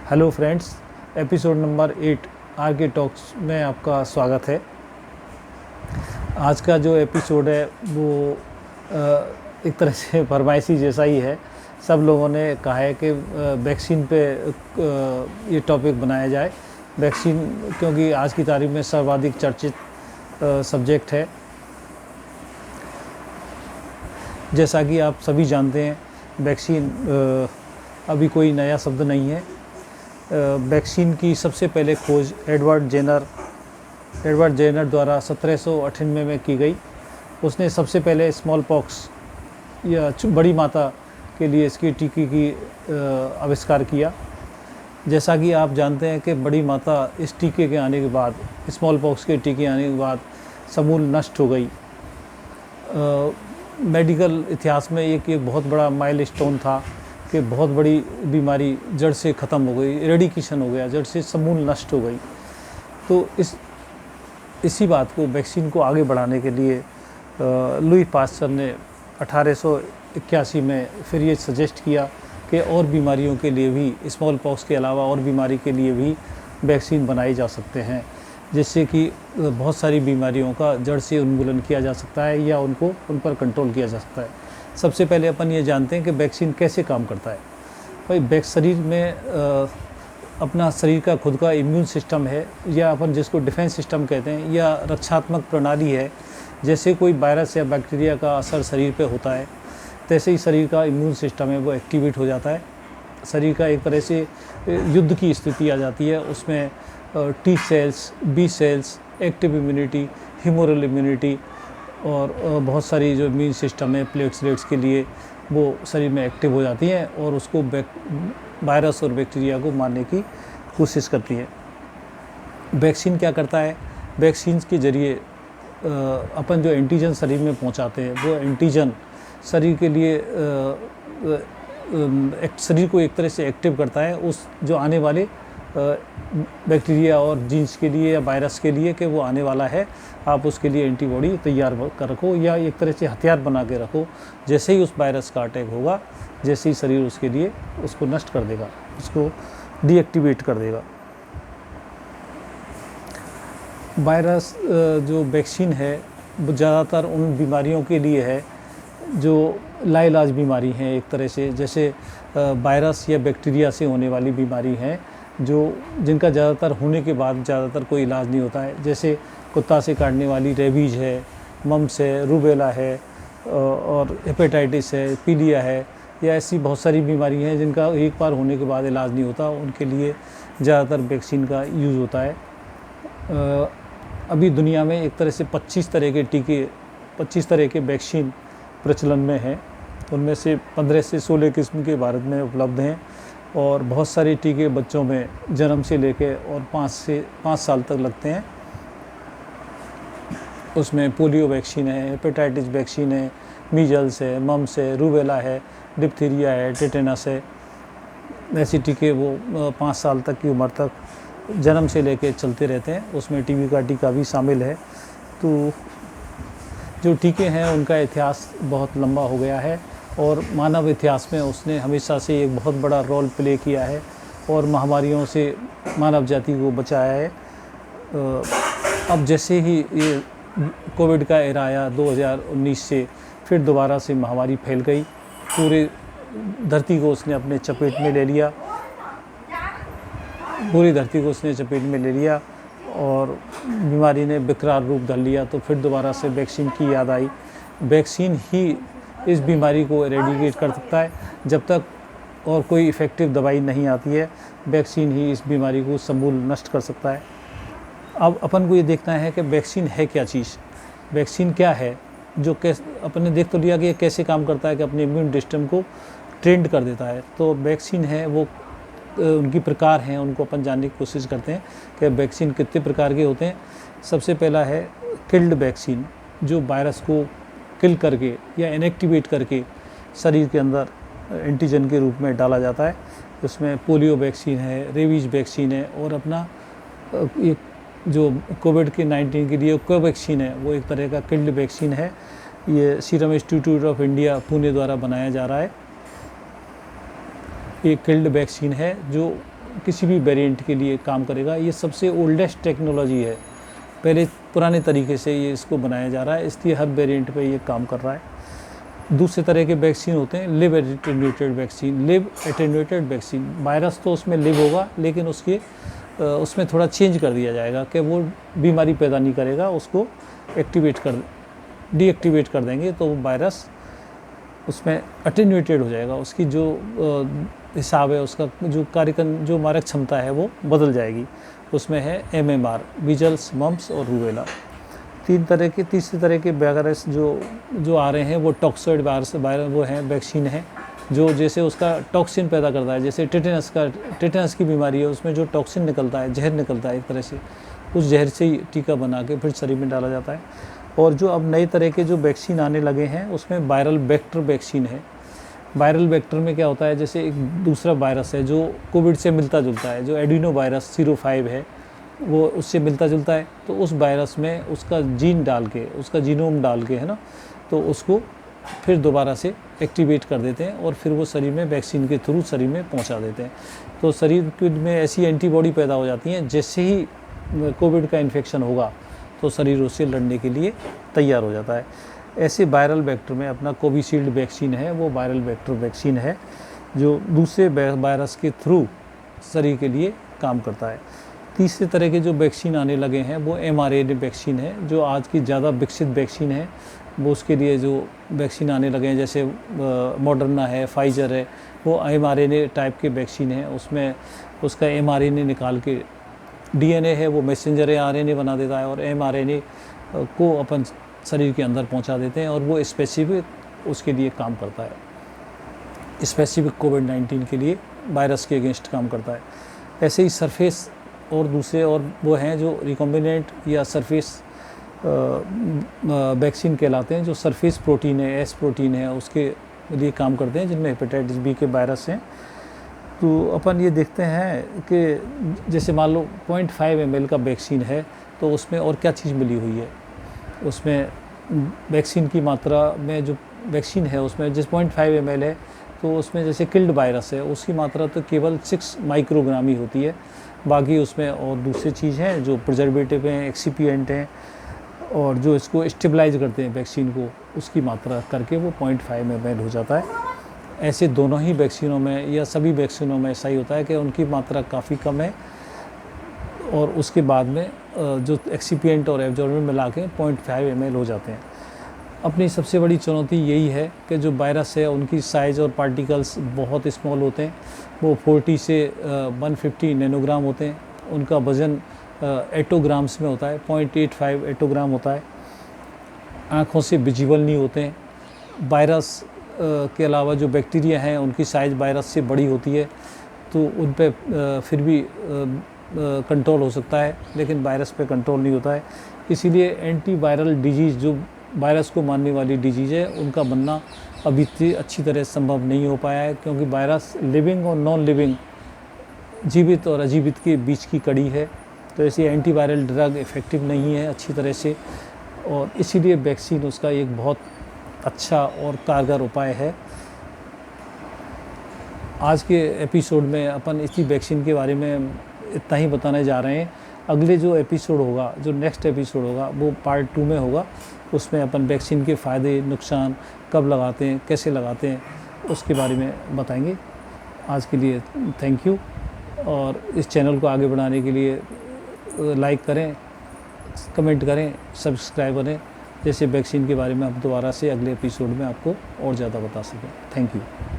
Hello friends, episode number 8 R K talks में आपका स्वागत है। आज का जो एपिसोड है वो एक तरह से फरमाइशी जैसा ही है। सब लोगों ने कहा है कि वैक्सीन पे ये टॉपिक बनाया जाए। वैक्सीन क्योंकि आज की तारीख में सर्वाधिक चर्चित सब्जेक्ट है। जैसा कि आप सभी जानते हैं, वैक्सीन अभी कोई नया शब्द नहीं है। वैक्सीन की सबसे पहले खोज एडवर्ड जेनर द्वारा 1798 में की गई। उसने सबसे पहले स्मॉल पॉक्स या बड़ी माता के लिए इसकी टीके की आविष्कार किया। जैसा कि आप जानते हैं कि बड़ी माता इस टीके के आने के बाद, स्मॉल पॉक्स के टीके आने के बाद समूल नष्ट हो गई। मेडिकल इतिहास में एक बहुत बड़ा माइलस्टोन था कि बहुत बड़ी बीमारी जड़ से ख़त्म हो गई, इरेडिकेशन हो गया, जड़ से समूल नष्ट हो गई। तो इसी बात को, वैक्सीन को आगे बढ़ाने के लिए लुई पास्चर ने 1881 में फिर ये सजेस्ट किया कि और बीमारियों के लिए भी, स्मॉल पॉक्स के अलावा और बीमारी के लिए भी वैक्सीन बनाए जा सकते हैं, जिससे कि बहुत सारी बीमारियों का जड़ से उन्मूलन किया जा सकता है या उन पर कंट्रोल किया जा सकता है। सबसे पहले अपन ये जानते हैं कि वैक्सीन कैसे काम करता है। भाई, शरीर में अपना शरीर का खुद का इम्यून सिस्टम है, या अपन जिसको डिफेंस सिस्टम कहते हैं, या रक्षात्मक प्रणाली है। जैसे कोई वायरस या बैक्टीरिया का असर शरीर पे होता है, तैसे ही शरीर का इम्यून सिस्टम है वो एक्टिवेट हो जाता है। शरीर का एक तरह से युद्ध की स्थिति आ जाती है। उसमें T cells, B cells, active immunity, humoral immunity और बहुत सारी जो इम्यून सिस्टम है प्लेटलेट्स के लिए, वो शरीर में एक्टिव हो जाती हैं और उसको वायरस और बैक्टीरिया को मारने की कोशिश करती है। वैक्सीन क्या करता है? वैक्सीन के ज़रिए अपन जो एंटीजन शरीर में पहुंचाते हैं, वो एंटीजन शरीर के लिए शरीर को एक तरह से एक्टिव करता है उस जो आने वाले बैक्टीरिया और जीन्स के लिए या वायरस के लिए कि वो आने वाला है। आप उसके लिए एंटीबॉडी तैयार कर रखो, या एक तरह से हथियार बना के रखो। जैसे ही उस वायरस का अटैक होगा, जैसे ही शरीर उसके लिए उसको नष्ट कर देगा, उसको डीएक्टिवेट कर देगा। वायरस जो वैक्सीन है वो ज़्यादातर उन बीमारियों के लिए है जो लाइलाज बीमारी हैं एक तरह से, जैसे वायरस या बैक्टीरिया से होने वाली बीमारी हैं जिनका ज़्यादातर होने के बाद ज़्यादातर कोई इलाज नहीं होता है। जैसे कुत्ता से काटने वाली रेबीज है, मम्स है, रूबेला है और हेपेटाइटिस है, पीलिया है, या ऐसी बहुत सारी बीमारी हैं जिनका एक बार होने के बाद इलाज नहीं होता। उनके लिए ज़्यादातर वैक्सीन का यूज़ होता है। अभी दुनिया में एक तरह से 25 तरह के टीके, 25 तरह के वैक्सीन प्रचलन में हैं। उनमें से 15 से 16 किस्म के भारत में उपलब्ध हैं और बहुत सारे टीके बच्चों में जन्म से लेके और 5 साल तक लगते हैं। उसमें पोलियो वैक्सीन है, हेपेटाइटिस वैक्सीन है, मीजल्स है, मम्स है, रूबेला है, डिप्थीरिया है, टेटेनस है। ऐसे टीके वो 5 साल तक की उम्र तक जन्म से लेके चलते रहते हैं। उसमें टीबी का टीका भी शामिल है। तो जो टीके हैं उनका इतिहास बहुत लंबा हो गया है और मानव इतिहास में उसने हमेशा से एक बहुत बड़ा रोल प्ले किया है और महामारियों से मानव जाति को बचाया है। अब जैसे ही ये कोविड का एरा आया 2019 से, फिर दोबारा से महामारी फैल गई, पूरे धरती को उसने अपने चपेट में ले लिया, पूरी धरती को उसने चपेट में ले लिया और बीमारी ने विकराल रूप धर लिया। तो फिर दोबारा से वैक्सीन की याद आई। वैक्सीन ही इस बीमारी को एरेडिकेट कर सकता है। जब तक और कोई इफ़ेक्टिव दवाई नहीं आती है, वैक्सीन ही इस बीमारी को समूल नष्ट कर सकता है। अब अपन को ये देखना है कि वैक्सीन है क्या चीज़, वैक्सीन क्या है, जो अपन ने देख तो लिया कि ये कैसे काम करता है कि अपने इम्यून सिस्टम को ट्रेंड कर देता है। तो वैक्सीन है वो उनकी प्रकार हैं, उनको अपन जानने की कोशिश करते हैं कि वैक्सीन कितने प्रकार के होते हैं। सबसे पहला है किल्ड वैक्सीन, जो वायरस को किल करके या इनएक्टिवेट करके शरीर के अंदर एंटीजन के रूप में डाला जाता है। उसमें पोलियो वैक्सीन है, रेबीज वैक्सीन है और अपना एक जो कोविड के 19 के लिए कोवैक्सीन है, वो एक तरह का किल्ड वैक्सीन है। ये serum institute of India Pune द्वारा बनाया जा रहा है। एक किल्ड वैक्सीन है जो किसी भी वेरिएंट के लिए काम करेगा। ये सबसे ओल्डेस्ट टेक्नोलॉजी है, पहले पुराने तरीके से ये इसको बनाया जा रहा है, इसलिए हर वेरिएंट पे ये काम कर रहा है। दूसरे तरह के वैक्सीन होते हैं live attenuated vaccine. Live attenuated vaccine, virus तो उसमें लिव होगा लेकिन उसमें थोड़ा चेंज कर दिया जाएगा कि वो बीमारी पैदा नहीं करेगा, उसको डीएक्टिवेट कर देंगे तो वो वायरस उसमें अटेन्यूएटेड हो जाएगा, उसकी जो हिसाब है, उसका जो जो मारक क्षमता है वो बदल जाएगी। उसमें है MMR, मीजल्स, मम्प्स और रूबेला। तीसरे तरह के वायरस जो आ रहे हैं वो टॉक्सॉइड वायरस वो हैं, वैक्सीन है जो जैसे उसका टॉक्सिन पैदा करता है। जैसे टेटनस की बीमारी है, उसमें जो टॉक्सिन निकलता है, जहर निकलता है एक तरह से, उस जहर से ही टीका बना के फिर शरीर में डाला जाता है। और जो अब नए तरह के जो वैक्सीन आने लगे हैं उसमें वायरल वेक्टर वैक्सीन है। वायरल वेक्टर में क्या होता है, जैसे एक दूसरा वायरस है जो कोविड से मिलता जुलता है, जो एडिनो वायरस 05 है, वो उससे मिलता जुलता है, तो उस वायरस में उसका जीन डाल के, उसका जीनोम डाल के, है ना, तो उसको फिर दोबारा से एक्टिवेट कर देते हैं और फिर वो शरीर में वैक्सीन के थ्रू शरीर में पहुंचा देते हैं। तो शरीर में ऐसी एंटीबॉडी पैदा हो जाती हैं, जैसे ही कोविड का इन्फेक्शन होगा तो शरीर उससे लड़ने के लिए तैयार हो जाता है। ऐसे वायरल वेक्टर में अपना कोविशील्ड वैक्सीन है, वो वायरल वेक्टर वैक्सीन है जो दूसरे वायरस के थ्रू शरीर के लिए काम करता है। तीसरे तरह के जो वैक्सीन आने लगे हैं वो mRNA वैक्सीन है, जो आज की ज़्यादा विकसित वैक्सीन है। वो उसके लिए जो वैक्सीन आने लगे हैं, जैसे मॉडर्ना है, फाइजर है, वो mRNA टाइप के वैक्सीन है। उसमें उसका mRNA निकाल के DNA है वो मैसेंजर RNA बना देता है और mRNA को अपन शरीर के अंदर पहुंचा देते हैं और वो स्पेसिफिक उसके लिए काम करता है, स्पेसिफिक कोविड-19 के लिए वायरस के अगेंस्ट काम करता है। ऐसे ही सरफेस और दूसरे और वो हैं जो रिकॉम्बिनेंट या सरफेस वैक्सीन कहलाते हैं, जो सरफेस प्रोटीन है, एस प्रोटीन है, उसके लिए काम करते हैं, जिनमें हेपेटाइटिस बी के वायरस हैं। तो अपन ये देखते हैं कि जैसे मान लो 0.5 ml का वैक्सीन है तो उसमें और क्या चीज़ मिली हुई है, उसमें वैक्सीन की मात्रा में जो वैक्सीन है उसमें जिस 0.5 ml है तो उसमें जैसे किल्ड वायरस है उसकी मात्रा तो केवल 6 माइक्रोग्राम ही होती है। बाकी उसमें और दूसरी चीज़ हैं जो प्रिजर्वेटिव हैं, एक्सीपिएंट हैं और जो इसको स्टेबलाइज करते हैं वैक्सीन को, उसकी मात्रा करके वो 0.5 ml हो जाता है। ऐसे दोनों ही वैक्सीनों में या सभी वैक्सीनों में ऐसा ही होता है कि उनकी मात्रा काफ़ी कम है और उसके बाद में जो एक्सीपिएंट और एब्जॉर्बेंट मिला के 0.5 ml हो जाते हैं। अपनी सबसे बड़ी चुनौती यही है कि जो वायरस है उनकी साइज़ और पार्टिकल्स बहुत स्मॉल होते हैं, वो 40 से 150 नैनोग्राम होते हैं। उनका वज़न एटोग्राम्स में होता है, 0.85 एटोग्राम होता है। आँखों से विजिबल नहीं होते हैं। वायरस के अलावा जो बैक्टीरिया हैं उनकी साइज़ वायरस से बड़ी होती है, तो उन पे फिर भी कंट्रोल हो सकता है, लेकिन वायरस पे कंट्रोल नहीं होता है। इसीलिए एंटी वायरल डिजीज़ जो वायरस को मारने वाली डिजीज़ है उनका बनना अभी तक अच्छी तरह संभव नहीं हो पाया है, क्योंकि वायरस लिविंग और नॉन लिविंग, जीवित और अजीवित के बीच की कड़ी है। तो ऐसी एंटी वायरल ड्रग इफ़ेक्टिव नहीं है अच्छी तरह से, और इसीलिए वैक्सीन उसका एक बहुत अच्छा और कारगर उपाय है। आज के एपिसोड में अपन इसी वैक्सीन के बारे में इतना ही बताने जा रहे हैं। अगले जो एपिसोड होगा, जो नेक्स्ट एपिसोड होगा, वो पार्ट 2 में होगा। उसमें अपन वैक्सीन के फ़ायदे, नुकसान, कब लगाते हैं, कैसे लगाते हैं, उसके बारे में बताएंगे। आज के लिए थैंक यू, और इस चैनल को आगे बढ़ाने के लिए लाइक करें, कमेंट करें, सब्सक्राइब करें, जैसे वैक्सीन के बारे में आप दोबारा से अगले एपिसोड में आपको और ज़्यादा बता सकें। Thank you.